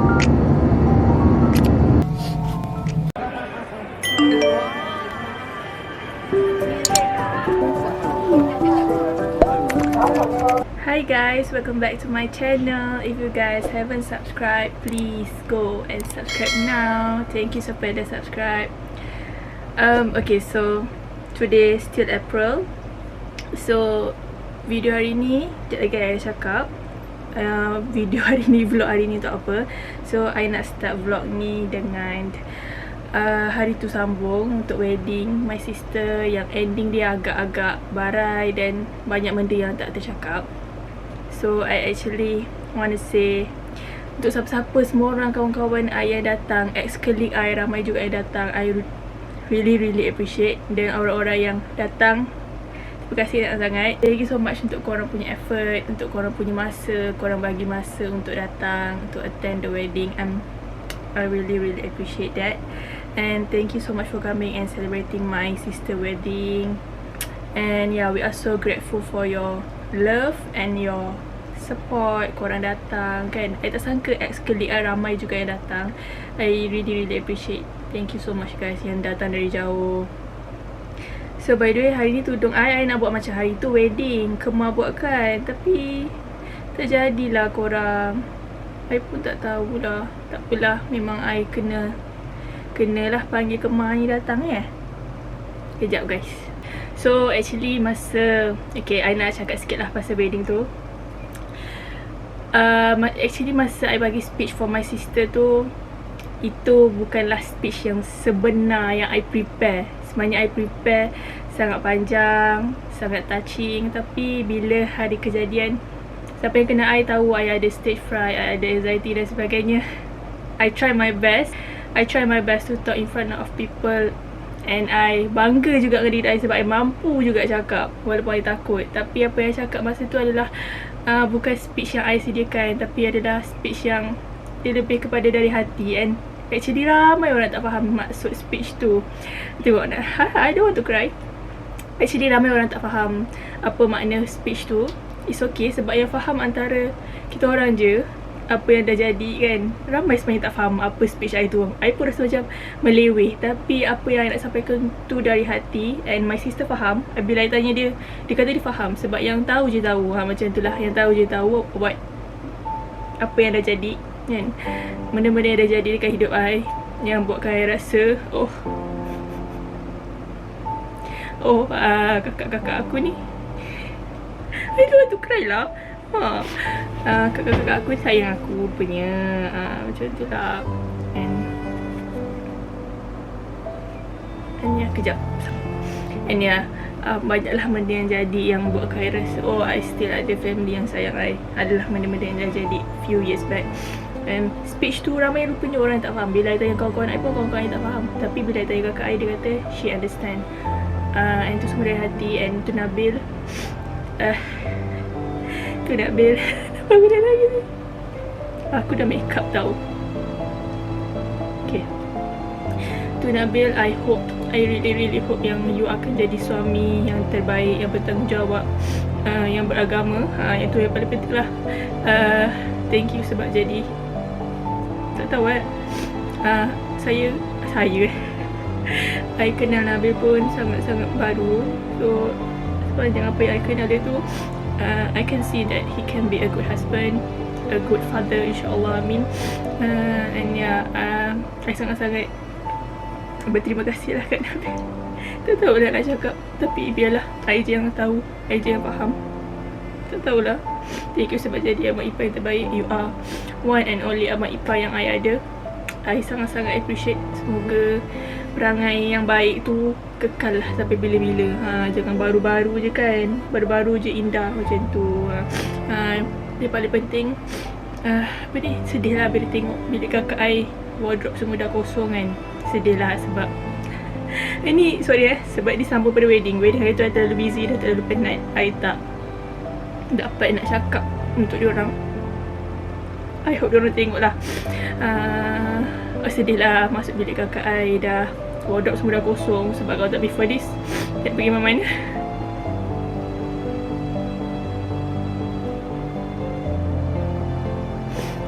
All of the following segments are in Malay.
Hi guys, welcome back to my channel. If you guys haven't subscribed, please go and subscribe now. Thank you so much dah subscribe. Okay, so today still April. So video hari ni, sekejap lagi I cakap video hari ni, vlog hari ni untuk apa. So I nak start vlog ni dengan hari tu sambung untuk wedding my sister yang ending dia agak-agak barai dan banyak benda yang tak tercakap. So I actually want to say untuk siapa-siapa semua orang kawan-kawan I yang datang, ex-colleague I ramai juga yang datang, I really appreciate. Dan orang-orang yang datang, terima kasih sangat. Thank you so much untuk korang punya effort, untuk korang punya masa, korang bagi masa untuk datang, untuk attend the wedding. I really appreciate that. And thank you so much for coming and celebrating my sister wedding. And yeah, we are so grateful for your love and your support. Korang datang kan, I tak sangka ex-colleague I ramai juga yang datang. I really appreciate. Thank you so much guys yang datang dari jauh. So by the way, hari ni tudung I nak buat macam hari tu wedding, Kemar buat kan, tapi tak jadilah korang. I pun tak tahulah. Tak apalah, memang I kenalah panggil Kemar ni datang Kejap guys. So actually masa, okay, I nak cakap sikit lah pasal wedding tu. Actually masa I bagi speech for my sister tu, itu bukanlah speech yang sebenar yang I prepare. Sebenarnya I prepare sangat panjang, sangat touching. Tapi bila hari kejadian, siapa yang kena I tahu I ada stage fright, I ada anxiety dan sebagainya. I try my best to talk in front of people. And I bangga juga dengan diri I sebab I mampu juga cakap walaupun I takut. Tapi apa yang I cakap masa tu adalah bukan speech yang I sediakan, tapi adalah speech yang dia lebih kepada dari hati. And actually ramai orang tak faham maksud speech tu. Tengok nak, I don't want to cry. Actually ramai orang tak faham apa makna speech tu. It's okay, sebab yang faham antara kita orang je apa yang dah jadi kan. Ramai sebenarnya tak faham apa speech I tu. I pun rasa macam meleweh, tapi apa yang I nak sampaikan tu dari hati. And my sister faham. Bila I tanya dia, dia kata dia faham. Sebab yang tahu je tahu, macam itulah, yang tahu je tahu buat apa yang dah jadi kan. Benda-benda yang dah jadi dekat hidup I, yang buatkan I rasa kakak-kakak aku ni, I don't want to cry lah. Kakak-kakak aku sayang aku punya, macam tu lah. And ya, kejap. And ya, banyaklah benda yang jadi yang buatkan I rasa I still ada family yang sayang I. Adalah benda-benda yang dah jadi few years back. And speech tu ramai rupanya orang tak faham. Bila I tanya kawan-kawan I pun, kawan-kawan I tak faham. Tapi bila I tanya kakak I, dia kata she understand. And tu semua dari hati. And tu Nabil, tu Nabil apa benda lagi ni? Aku dah make up tau. Okay, tu Nabil, I really hope yang you akan jadi suami yang terbaik, yang bertanggungjawab, yang beragama. Yang tu yang paling penting lah. Thank you sebab jadi, tak tahu saya I kenal Nabil pun sangat-sangat baru. So sepanjang apa yang I kenal dia tu, I can see that he can be a good husband, a good father, insyaAllah, amin. And yeah, I sangat-sangat berterima kasih lah kat Nabil. Tak tahu lah nak cakap, tapi biarlah, I je yang tahu, I je yang faham. Tak tahulah. Thank you sebab jadi abang ipar yang terbaik. You are one and only abang ipar yang I ada. I sangat-sangat appreciate. Semoga perangai yang baik tu kekal lah sampai bila-bila. Jangan baru-baru je kan, baru-baru je indah macam tu. Dia paling penting, apa ni, sedih lah bila tengok bila kakak I wardrobe semua dah kosong kan. Sedih lah sebab ini, sorry sebab disambung pada wedding hari tu I terlalu busy, dah terlalu penat. I tak dapat nak cakap untuk diorang. I hope diorang tengok lah. Sedih lah masuk bilik kakak I, dah wardrobe semua dah kosong. Sebab kalau tak before this, nak pergi mana-mana.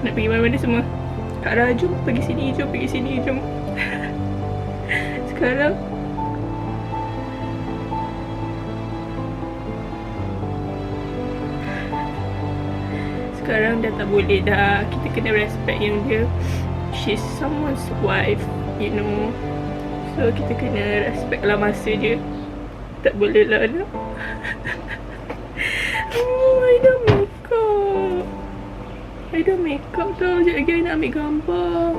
Nak pergi mana-mana semua Kak Ra, jom pergi sini, jom. Sekarang dah tak boleh dah. Kita kena respect yang dia, she's someone's wife, you know. So kita kena respect lah masa dia. Tak boleh lah nak. I dah make up tau. Sekejap lagi I nak ambil gambar.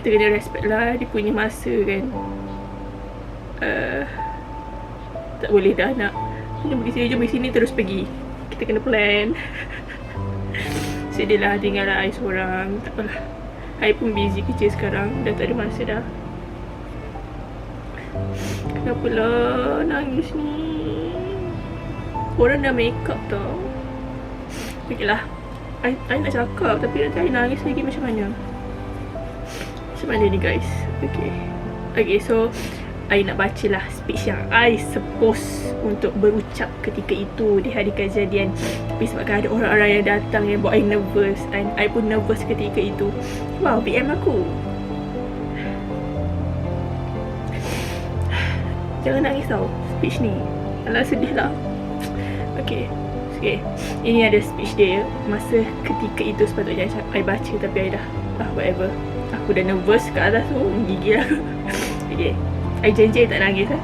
Kita kena respect lah dia punya masa kan. Tak boleh dah nak. Jom pergi sini terus pergi. Kita kena plan. Sedih lah tinggal lah I seorang. Tak apalah, I pun busy kerja sekarang. Dah tak ada masa dah. Kenapa lah nangis ni? Orang dah make up tau. Okay lah, I nak cakap tapi nanti I nangis lagi macam mana? Macam mana ni guys? Okay, so I nak baca lah speech yang I suppose untuk berucap ketika itu di hari kejadian. Tapi sebabkan ada orang-orang yang datang yang buat I nervous, and I pun nervous ketika itu. Wow, PM aku. Jangan nangis tau speech ni. Alah, sedih lah. Okay. Ini ada speech dia. Masa ketika itu sepatutnya I baca, tapi I dah whatever. Aku dah nervous kat atas tu, gigil aku. Okay, I janji tak nangis lah.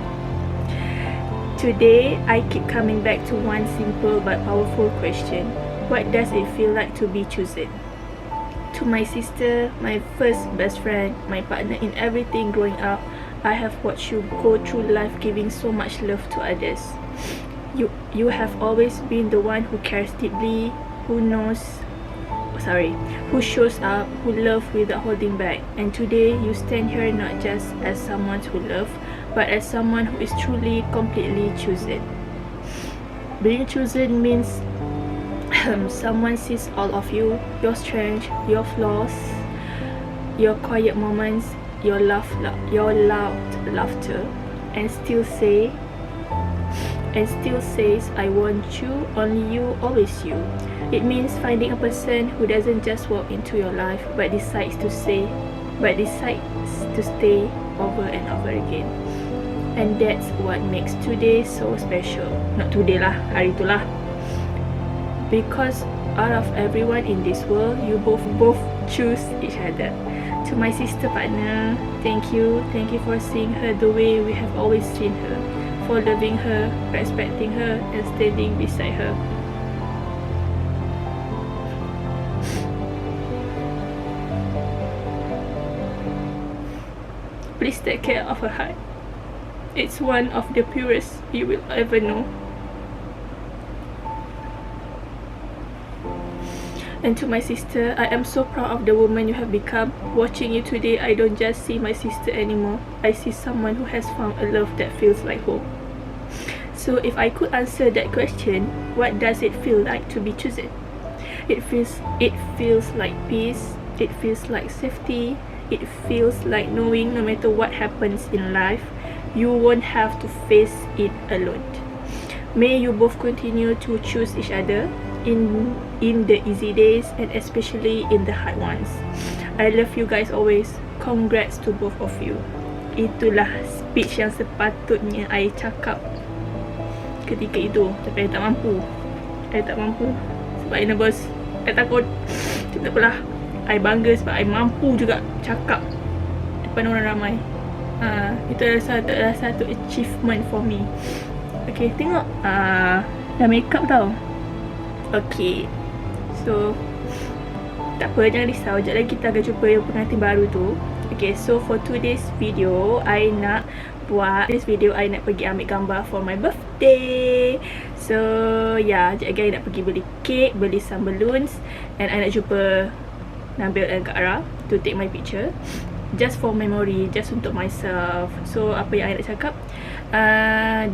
Today, I keep coming back to one simple but powerful question. What does it feel like to be chosen? To my sister, my first best friend, my partner in everything growing up, I have watched you go through life giving so much love to others. You have always been the one who cares deeply, who shows up, who loves without holding back. And today, you stand here not just as someone who loves, but as someone who is truly, completely chosen. Being chosen means someone sees all of you, your strengths, your flaws, your quiet moments, your loud laughter, and still says, I want you, only you, always you. It means finding a person who doesn't just walk into your life, but decides to stay over and over again. And that's what makes today so special. Not today lah, hari tu lah. Because out of everyone in this world, you both choose each other. To my sister partner, thank you for seeing her the way we have always seen her, for loving her, respecting her, and standing beside her. Please take care of her heart. It's one of the purest you will ever know. And to my sister, I am so proud of the woman you have become. Watching you today, I don't just see my sister anymore. I see someone who has found a love that feels like home. So if I could answer that question, what does it feel like to be chosen? It feels like peace. It feels like safety. It feels like knowing no matter what happens in life, you won't have to face it alone. May you both continue to choose each other in the easy days and especially in the hard ones. I love you guys always. Congrats to both of you. Itulah speech yang sepatutnya I cakap ketika itu, tapi I tak mampu. Sebab I nervous, I takut. Tak apalah, I bangga sebab I mampu juga cakap depan orang ramai. Itu adalah satu achievement for me. Okay, tengok dah make up tau. Okay, so tak apa, jangan risau. Sekejap lagi kita akan jumpa yang pengantin baru tu. Okay, so for today's video, I nak pergi ambil gambar for my birthday. So yeah, sekejap lagi I nak pergi beli cake, beli some balloons, and I nak jumpa Nabil dan Kak Ra to take my picture, just for memory, just untuk myself. So apa yang I nak cakap,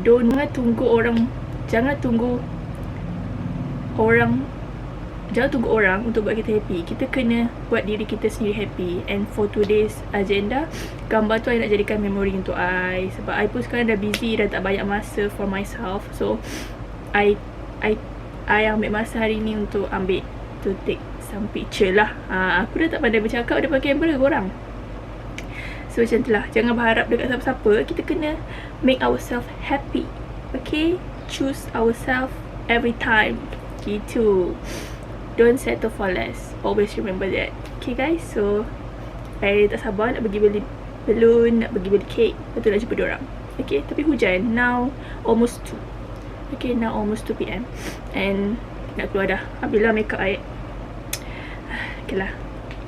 jangan tunggu orang untuk buat kita happy. Kita kena buat diri kita sendiri happy. And for today's agenda, gambar tu I nak jadikan memory untuk I. Sebab I pun sekarang dah busy, dah tak banyak masa for myself. So I ambil masa hari ni untuk take some picture lah. Aku dah tak pandai bercakap depan kamera korang. So macam tu lah. Jangan berharap dekat siapa-siapa. Kita kena make ourselves happy. Okay? Choose ourselves every time. Gitu. Don't settle for less. Always remember that. Okay guys, so I tak sabar nak pergi beli balloon, nak pergi beli kek. Lepas tu nak jumpa diorang. Okay, tapi hujan. Now almost 2. Okay, now almost 2 PM. And nak keluar dah. Habislah make up I. Okay lah.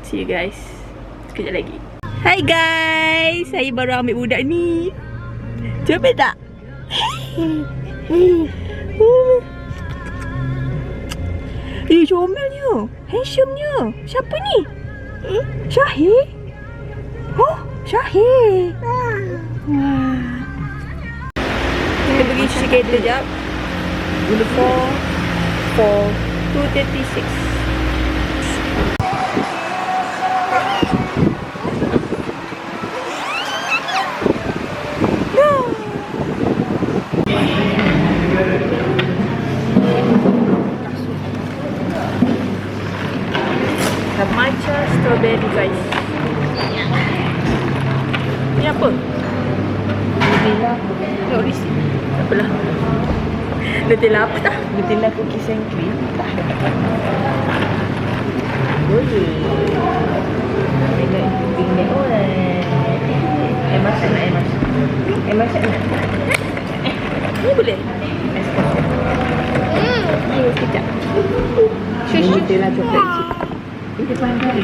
See you guys sekejap lagi. Hai guys, saya baru ambil budak ni. Comel tak? Comelnya, handsome-nya. Siapa ni? Syahir? Oh, Syahir. Kita pergi sikit sekejap. Uniform for 2:36. Matcha strawberry guys. Ni apa? Nutella. Tak boleh sih. Tak apalah. Nutella apa dah? Nutella cookies and cream. Boleh. Tengok pinggan. Oh, masak nak masak. Masak nak. Ni boleh? Ya, sekejap. Nutella coklat chip. Ini pandai.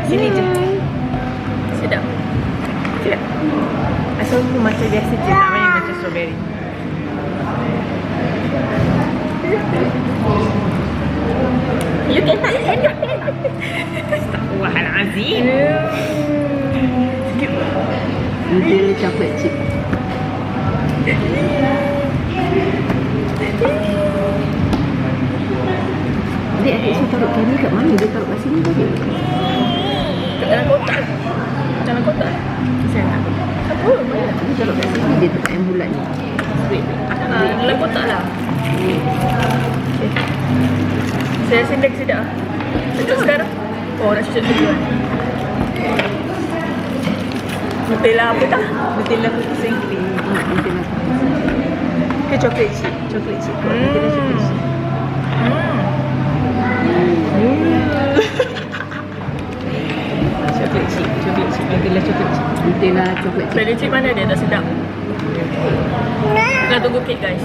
Sini je. Sedap. Sedap. Asal tu macam biasa je, tak main macam strawberry. You can touch hand. Astaghfirullahalazim. Nutella coklat chip. Adik saya taruh ni kat mana? Dia taruh kat sini tadi. Kat dalam kotak. Dalam kotak. Saya tak tahu. Apa? Dia taruh kat sini, dia tempat yang bulat ni. Dalam kotak lah. Okay. Saya rasa dah sedap. Cucuk sekarang? Oh, nak cucuk dulu kan? Nutella apa tak? Nutella cookies and cream. Nutella Ke coklat chip? coklat chip. Nutella coklat chip. Coklat chip. Nutella coklat chip. Nutella coklat chip. Nutella chip mana dia tak sedap? Kita tunggu kek guys.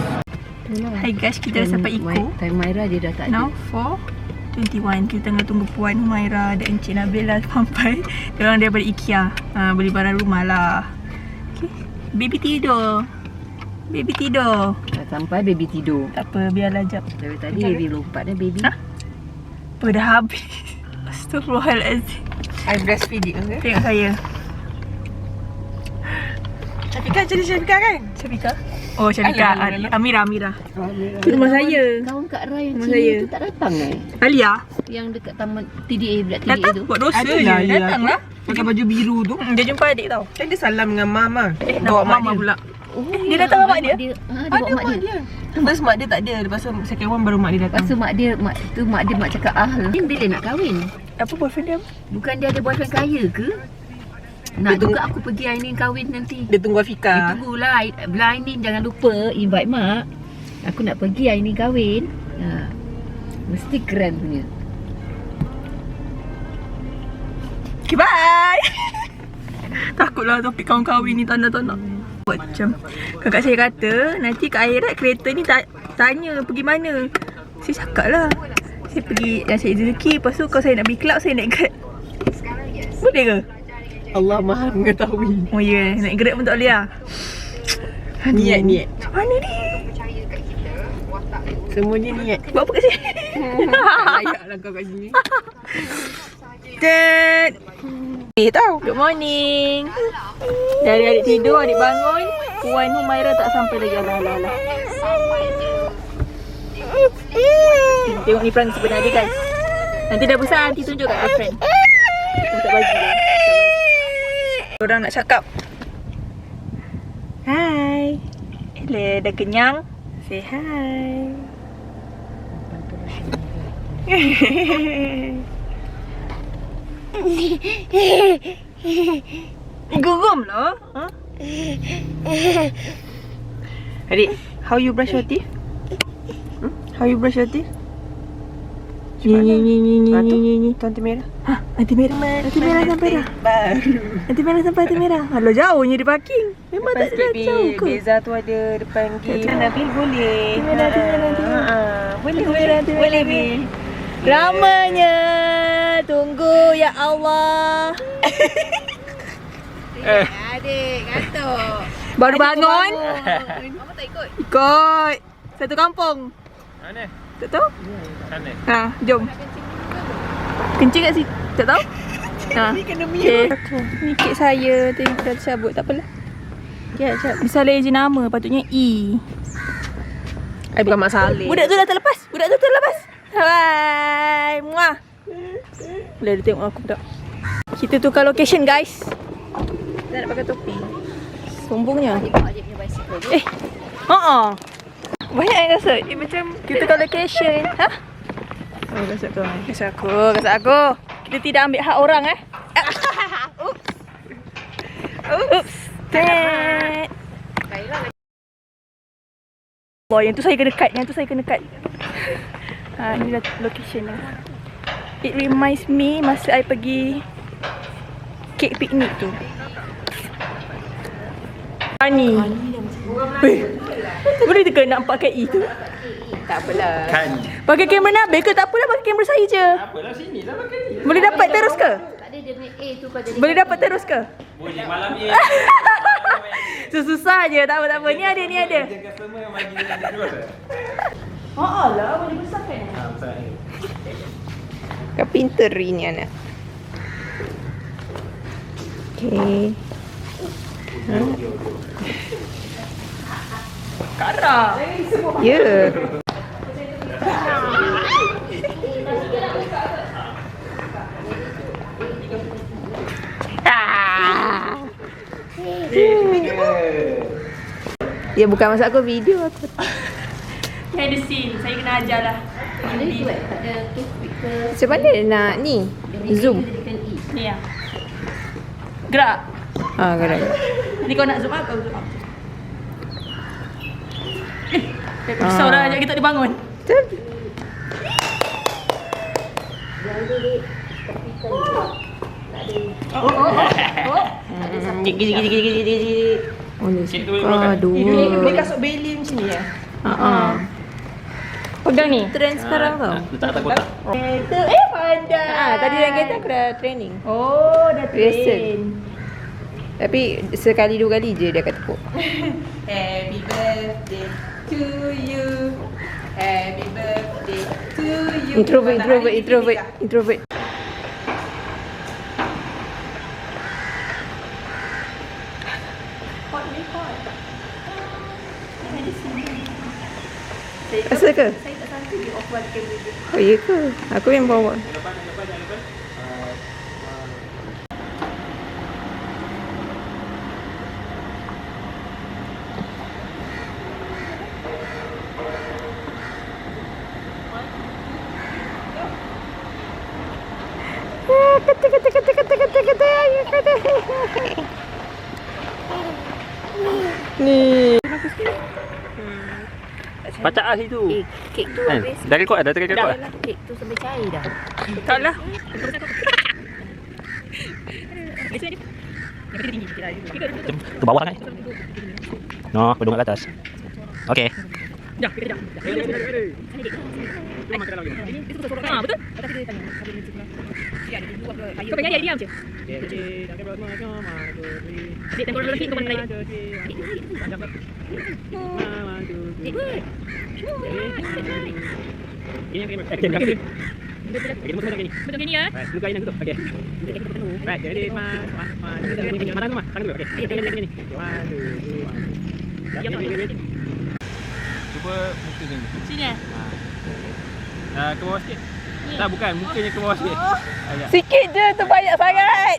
Hai guys, kita dah sampai Ico. Time Myra dia dah tak ada. Now 4:21. Kita tengah tunggu Puan Humaira dan Encik Nabila sampai. Diorang daripada IKEA. Beli barang rumah lah. Okay. Baby tidur. Baby tidur. Dah sampai baby tidur. Tak apa, biarlah jap. Dari tadi baby lompat dah baby. Ha? Apa dah habis? Astaghfirullahaladzim. I breastfeeding ke? Tengok saya. Syafika jadi Syafika kan? Syafika? Oh, Syafika. Amira. Itu rumah saya. Kawan Kak Rai yang Rumah Cina saya. tu tak datang Alia? Yang dekat taman TDA budak TDA Datang tu. buat dosa je. Adalah, Alia Datang tu. lah. Pakai baju biru tu. Dia jumpa adik tau. Kan dia salam dengan mama. Nampak mama pula. Oh, Dia datang dengan mak dia? Dia bawa mak dia. Lepas mak dia tak ada. Lepas tu second one baru mak dia datang. Lepas tu mak dia cakap bila nak kahwin. Apa boyfriend dia? Bukan dia ada boyfriend kaya ke? Nak juga aku pergi Ainin kahwin nanti. Dia tunggu Afika. Dia tunggulah. Belah Ainin jangan lupa invite mak. Aku nak pergi Ainin kahwin. Mesti keren punya. Okay, bye. Takutlah topik kawan kahwin ni tak nak. Buat macam kakak saya kata, nanti kat akhirat kereta ni tanya pergi mana. Saya cakap lah, saya pergi yang saya rezeki. Lepas tu kalau saya nak pergi club, saya naik Grab. Boleh ke? Allah Maha mengetahui. Oh ya, yeah. Naik Grab pun tak boleh lah. Niat. Macam mana ni? Semuanya niat. Buat apa kat sini? Layaklah kau kat sini. Dad. Tahu. Good morning. Dari adik tidur, adik bangun. Puan Humaira tak sampai lagi. Alah. Tengok ni perangai sebenar dia guys. Nanti dah besar, nanti tunjuk kat girlfriend. Tak bagi dia. Orang nak cakap. Hai. Dah kenyang. Say hi. Geram lah. Huh? Adik, how you brush your teeth? How you brush your teeth? Ni. Tanti merah. Hah? Tanti merah. Tanti merah sampai dah. Tanti merah sampai tanti merah. Alah jauhnya di parking. Memang tak ada jauh ke? Beza tu ada depan gate. Nabil boleh. Tanti merah. Boleh Bil. Ramanya. Tunggu ya Allah. Adik, ngantuk. Baru bangun. Mama tak ikut. Ikut. Satu kampung. Mana? Tak tahu? Sana. Ha, jom. Kencing kat situ. Tak tahu? Ha. Okay. Ni kek saya. Tadi dah cabut. Tak apalah. Ya, Bisa je nama. Patutnya E. Bukan Mak Saleh. Budak tu dah terlepas. Bye. Muah. Boleh dia tengok aku tak? Kita tukar location guys. Kita nak pakai topi. Sombongnya. Tengok adik punya bicycle je. Banyak yang rasa. Macam kita tukar location. Ha? Oh, Kasut aku. Kita tidak ambil hak orang Oops. Boy, yang tu saya kena cut. Ha, ni dah location dia. It reminds me masa I pergi kek piknik tu. Ani. Boleh ke nak pakai E tu? Tak apalah. Kan. Pakai kamera Nabil ke? Tak apalah, pakai kamera saya je. Apalah sini lah makan ni. Boleh dapat terus ke? Tak ada dia punya A tu kau jadi. Boleh dapat terus ke? Boleh malam ni. Susah je, tak apa. Ni ada. Jaga semua yang bagi dia terus. Lah, boleh besarkan. Ha, besar ni. Kau pintar ni anak. Okay. Kara. Ya. Ya bukan masa aku video aku. Ni ada scene, saya kena ajar lah. Ada tu tak ada toothpick ke. Macam mana nak ni? Zoom. Ni lah. Gerak. Gerak. Ni kau nak zoom out, kau zoom out. Risau dah ajak kita tak dibangun. Betul. Gigi. Oh ni suka dua. Ni kasut Bailey macam ni Pegang ni. Trend sekarang tau. Letak atas kotak. Kereta pandai. Tadi dalam kereta aku dah training. Oh, dah Biasa. train. Tapi sekali dua kali je dia akan tepuk. Happy birthday to you. Happy birthday to you. Introvert. Rasa ke? Saya tak sangka dia off balik kamera dia. Oh iya ke? Aku yang bawa. Ni. Pacak lah situ. Kek tu Kan? habis. Dah rekod dah? Dah rekod dah? Kek tu sampai cair dah. Tak lah. Jom ke bawah kan? No, berdua kat atas. Okey. Dah, kita dah. Ha, betul? Kau pengen diam je. Adik tengok orang kau mana naik. Betul gini ya. Dulu kain aku tu. Okey. Baik, jadi tangan tu mah. Tangan dulu. Okey. Ni. 1 2. Cuba muka sini. Sini eh? Ke bawah sikit. Tak, bukan. Mukanya ke bawah sikit. Ayat. Sikit je, tu banyak sangat.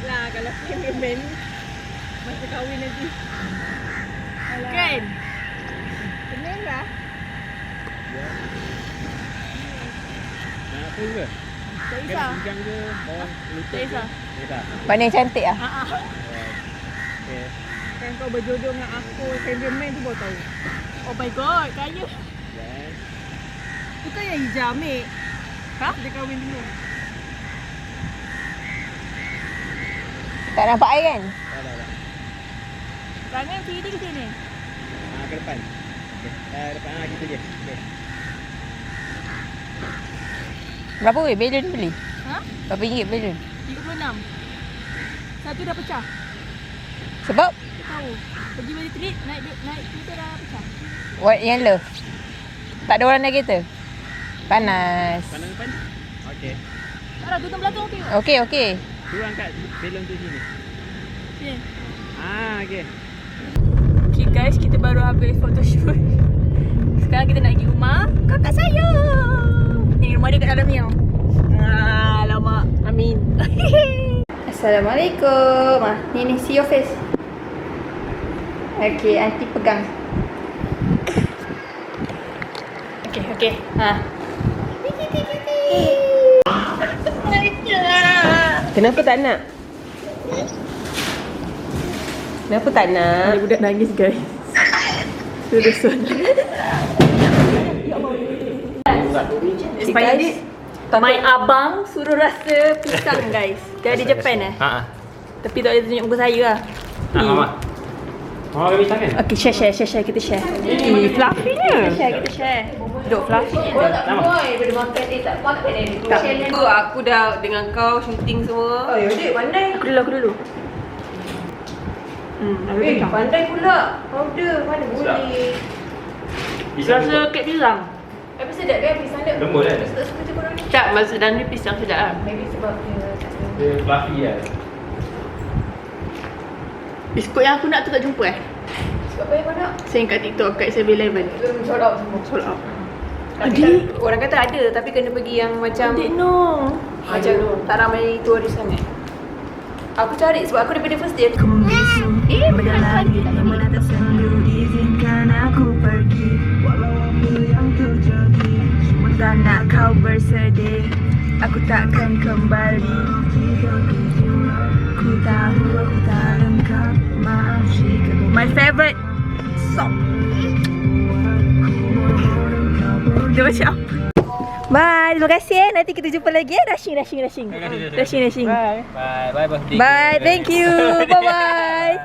Lah kalau cameraman Masa kahwin nanti. Kan? Senang lah. Nak apa ke? Tak Kan kisah. pinggang ke? Bawah lutut Tak kisah. ke? Tak. Mana yang cantik ah? Okay. Kan kau berjodoh dengan aku, cameraman tu baru tahu. Oh my god, kaya. Dan Tu kan yang hijau ambil. Ha? Dia kahwin dulu. Tak nampak air kan? tak. Tangan sini ke sini? Ke depan. Okay. Depan kita je. Okay. Berapa weh balon beli? Ha? Berapa ringgit balon? 36. Satu dah pecah. Sebab? Tak tahu. Pergi balik trip, naik kereta dah pecah. What yang le? Tak ada orang naik kereta? Panas. Pandang depan. Okay. Tak dah, tutup belakang okey. Okey, okey. Tu angkat belon tu sini. Sini. Okay. Okay guys, kita baru habis photoshoot. Sekarang kita nak pergi rumah kakak saya. Ni rumah dia kat dalam ni tau. Alamak. Amin. Assalamualaikum. Ni see your face. Okay, aunty pegang. Okay. Kenapa tak nak? Kenapa tak nak? Ada budak nangis guys. Sudah. Guys, My abang suruh rasa pisang guys. Dia di Japan Tapi tak boleh tunjuk muka saya lah. Mama. Mama kami tangan. Okay, share. Kita share. fluffy nya. Kita share. Duk fluffy je. Tak. Aku dah dengan kau shooting semua. Oh, yaudah, pandai. Aku dulu. Pandai pula. Powder mana boleh. Rasa kek pisang. Tapi sedap kan pisang dia? Lembut kan? Tak suka je korang ni. Tak, masa dalam ni pisang sedap lah. Maybe sebab dia tak suka. Dia fluffy lah. Biskut yang aku nak tu tak jumpa Sebab apa yang kau nak? Saya kat TikTok kat 7-Eleven. Sold out semua. Sold out. Adik. Orang kata ada tapi kena pergi yang macam Adik no. macam tak ramai turis sangat. Aku cari sebab aku daripada first day Berlari yang menatap sendu. Izinkan aku pergi walau apa yang terjadi. Semua tak nak kau bersedih. Aku takkan kembali. Ku tahu aku tak lengkap. Maaf jika my favorite song. Dia macam apa? Bye, terima kasih Nanti kita jumpa lagi Rushing. Bye. Bye birthday. Bye, thank you. Bye.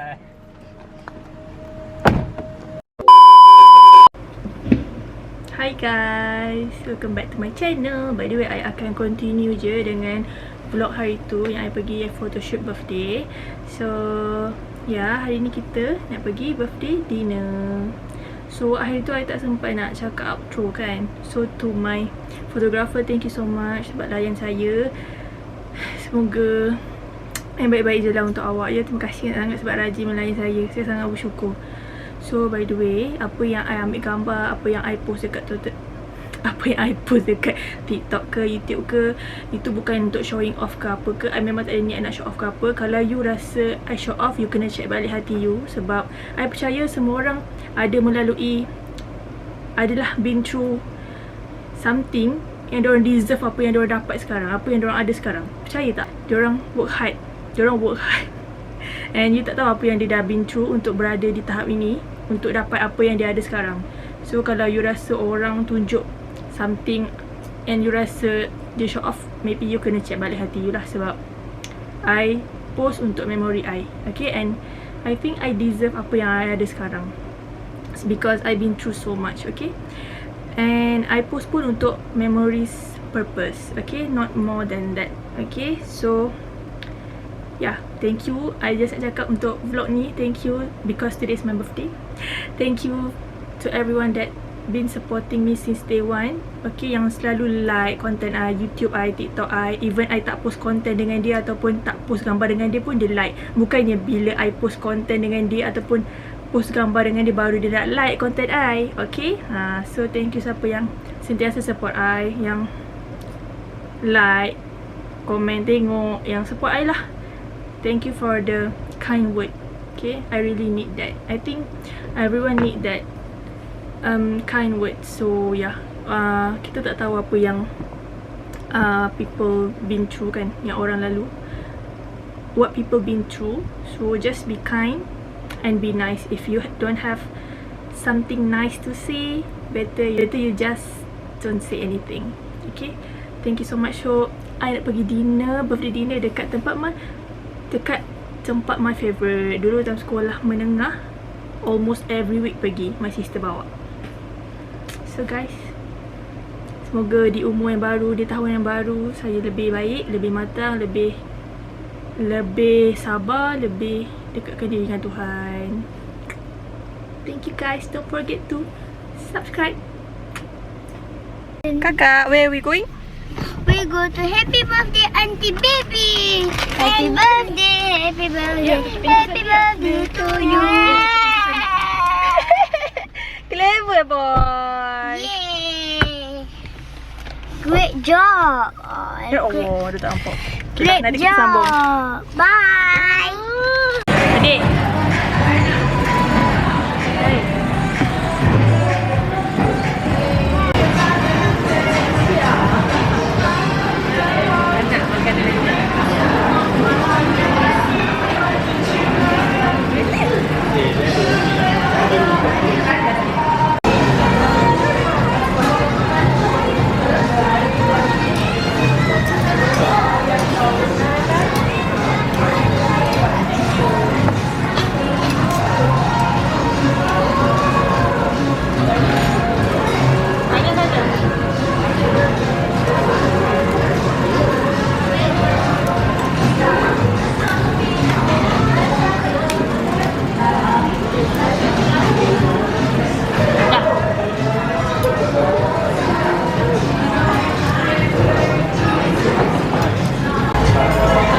Hi guys, welcome back to my channel. By the way, I akan continue je dengan vlog hari tu yang I pergi photoshoot birthday. So, hari ni kita nak pergi birthday dinner. So, hari tu I tak sempat nak cakap outro kan. So, to my photographer, thank you so much sebab layan saya. Semoga yang baik-baik je lah untuk awak ya. Terima kasih sangat sebab rajin melayan saya. Saya sangat bersyukur. So, by the way, apa yang I ambil gambar, apa yang I post dekat TikTok ke YouTube ke, itu bukan untuk showing off ke apa ke. I memang tak ada niat nak show off ke apa. Kalau you rasa I show off, you kena check balik hati you. Sebab I percaya semua orang adalah been through something yang diorang deserve apa yang diorang dapat sekarang, apa yang diorang ada sekarang. Percaya tak? Diorang work hard. And you tak tahu apa yang dia dah been through untuk berada di tahap ini, untuk dapat apa yang dia ada sekarang. So kalau you rasa orang tunjuk something and you rasa dia show off, maybe you kena check balik hati you lah. Sebab I post untuk memory I. Okay, and I think I deserve apa yang I ada sekarang. It's because I've been through so much. Okay, and I post pun untuk memories purpose. Okay, not more than that. Okay, so thank you. I just nak cakap untuk vlog ni, thank you because today is my birthday. Thank you to everyone that been supporting me since day one. Okay, yang selalu like content I, YouTube I, TikTok I. Even I tak post content dengan dia ataupun tak post gambar dengan dia pun dia like. Bukannya bila I post content dengan dia ataupun post gambar dengan dia baru dia nak like content I. Okay, so thank you siapa yang sentiasa support I, yang like, komen, tengok, yang support I lah. Thank you for the kind word. Okay, I really need that. I think everyone need that kind words. So yeah, kita tak tahu apa yang people been through kan, yang orang lalu, what people been through. So just be kind and be nice. If you don't have something nice to say, better you just don't say anything. Okay, thank you so much. So I nak pergi dinner, birthday dinner dekat tempat my favourite. Dulu dalam sekolah menengah, almost every week pergi, my sister bawa. So guys, semoga di umur yang baru, di tahun yang baru, saya lebih baik, lebih matang, lebih sabar, lebih dekatkan diri dengan Tuhan. Thank you guys. Don't forget to subscribe. Kakak, where are we going? We go to happy birthday Auntie Baby. Happy birthday, happy birthday, happy birthday to you. Clever boy. Yay! Great job. Ya Allah, dia tak nampak. Okay, Great nanti kita sambung. job. Bye. Adik.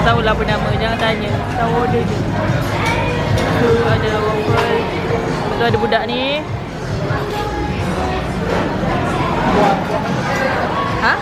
Tahulah apa nama, jangan tanya. Tahu order je. Tu ada waffle. Lepas tu ada budak ni. Ha?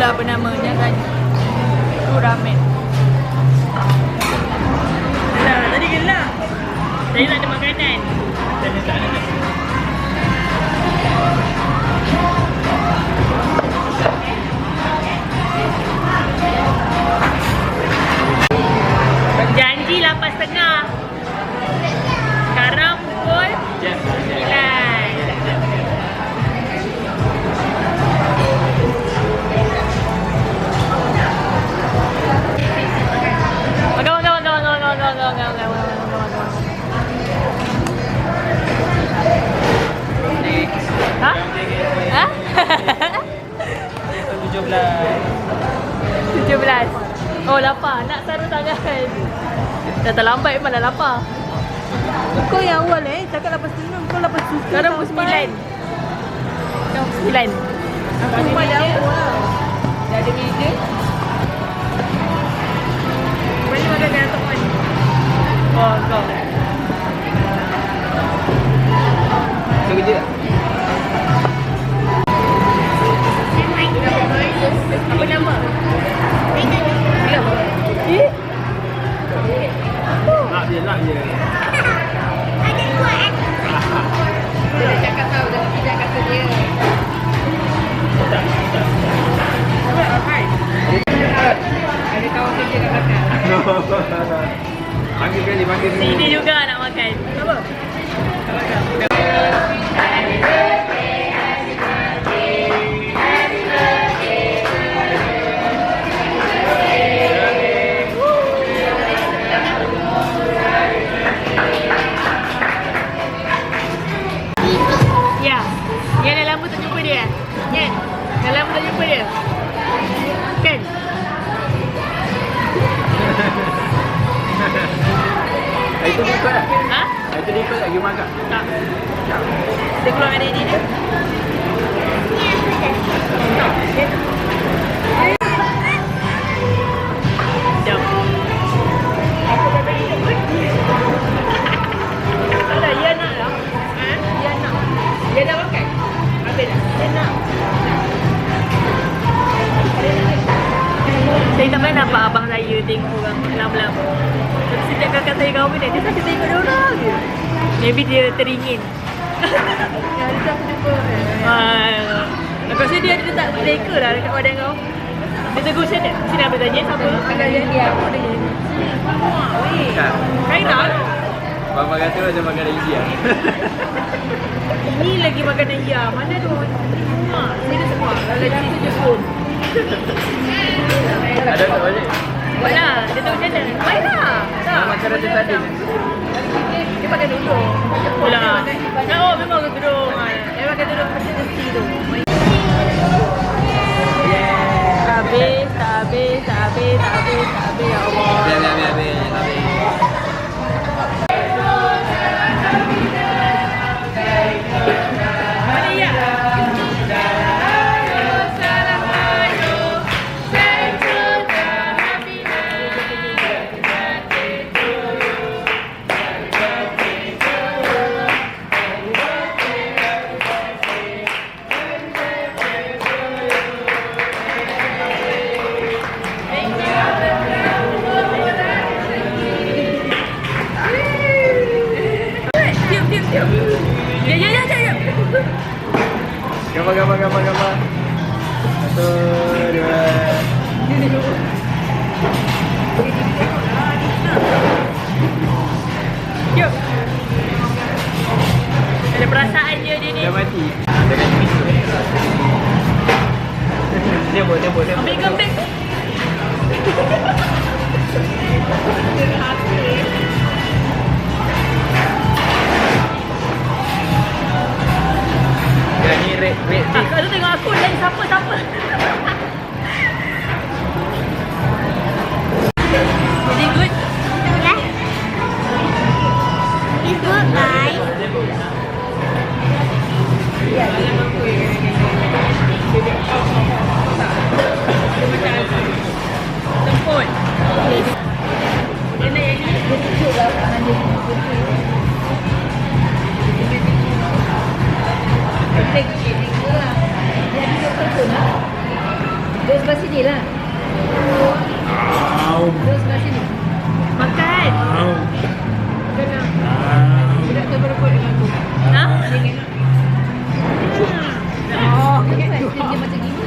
Apa namanya kan? Tu ramen. Dah, tadi gelap. Tadi nak ada makanan. Tak ada. Janji 8.30. Sekarang pukul 9. Ha? Ha? 17. Oh, lapar. Nak taruh tangan. Dah terlambat memang dah lapar. Kau yang awal cakap 8.30. Kau 8.30. Sekarang pukul 9. Sekarang pukul 9. Aku dah awal. Dah ada meja. Boleh makan dengan teman. Oh, kau. Kau kerja tak? Apa nama? Nak je. Ada dua lupa tak you makan? Tak. Dia keluar dengan Daddy dia. Ni aku dah. Jom. Tak ada, dia nak lah. Dia nak. Dia dah makan? Habis dah? Dia nak. Saya tak pernah nampak abang saya tengok orang lama-lama. Tapi sejak kakak saya kahwin dia saja tengok dia orang je. Maybe dia teringin. Ya, dia aku jumpa. Aku rasa dia ada letak mereka lah dekat badan kau. Dia tegur macam mana? Sini apa tanya? Siapa? Kakak dia apa dia? Wah, weh. Kain tak? Bapa kata macam makanan India. Ini lagi makanan India. Mana tu? Wah, saya dah semua. Lagi tu pun. Ada tak balik? Buatlah. Dia tahu macam mana. Baiklah. Tak. Makan rasa tadi. Dia pakai tudung. Pula. Oh, memang pakai tudung. Dia pakai tudung macam mesti tu. Habis, tak habis, tak habis, tak habis, tak habis. Ya Allah. Habis. Mana ya? Gambar. 1, 2. Jom. Ada perasaan je dia ni. Dah mati. Dengan pisau. Tembok. Ambil gembek. Yang ni red. Kau tu tengok aku lain siapa. Is it good? Yeah. It's good, guys. Semput. Dia nak yang ni. Dia sebelah sini lah. Dia sebelah sini. Makan. Budak tu berapa dengan aku. Ha? Oh, dia macam gini.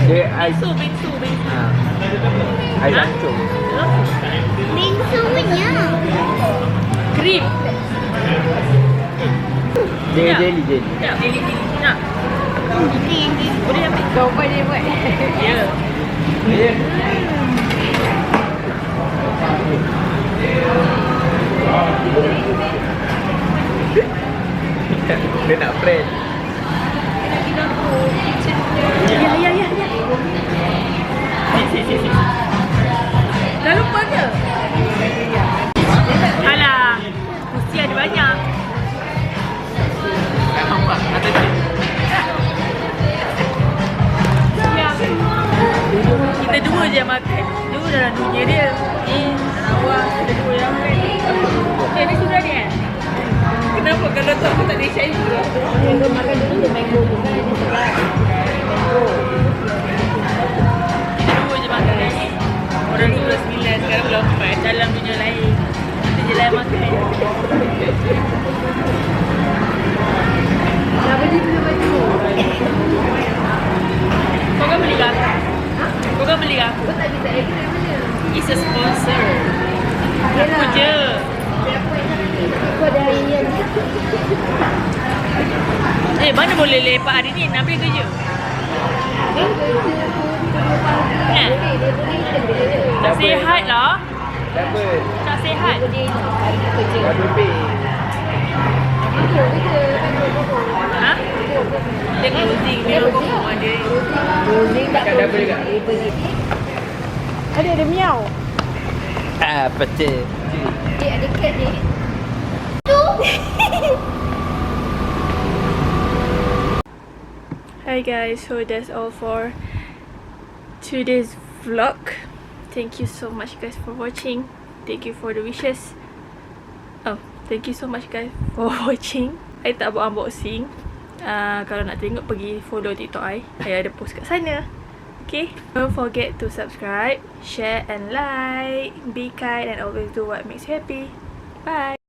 Dia ais. Bingsu. Ais ancur. Bingsunya. Krim. Dia jelly. Tak, nak. Itu yang dia. Boleh ambil. Kau buat dia buat. Ya. Ya. Dia nak friend. Ya. Si. Dah lupa ke? Alah. Mesti ada banyak. Nampak kata dia. Kita dua je yang makan. Dua dalam dunia dia. Awak kita dua yang makan. Ni sudah ni kan? Kenapa kalau tak aku tak boleh share dulu? Dia makan dulu dia mango tu kan. Dia sedap. Mango. Kita dua je makan. Orang 29 sekarang belum 4 dalam dunia lain. Kita je lah yang makan. Kenapa dia beli baju? Kau kan beli ke aku? Kau kan beli ke aku? Kau tak bisa every time mana? It's a sponsor. Aku Yelah. je. Kau ada hari ni. Mana boleh lepak hari ni? Nak pergi kerja? Kan? Tak sihat lah. Double. Tak sihat. Ha? Dia closing. Dia confirm ada. Kat double ke? Ada miau. Apa tu? Ada cat ni. Tu Hi guys, so that's all for today's vlog. Thank you so much guys for watching. Thank you for the wishes. Thank you so much guys for watching. I tak buat unboxing. Kalau nak tengok, pergi follow TikTok I ada post kat sana. Okay, don't forget to subscribe, share and like. Be kind and always do what makes you happy. Bye.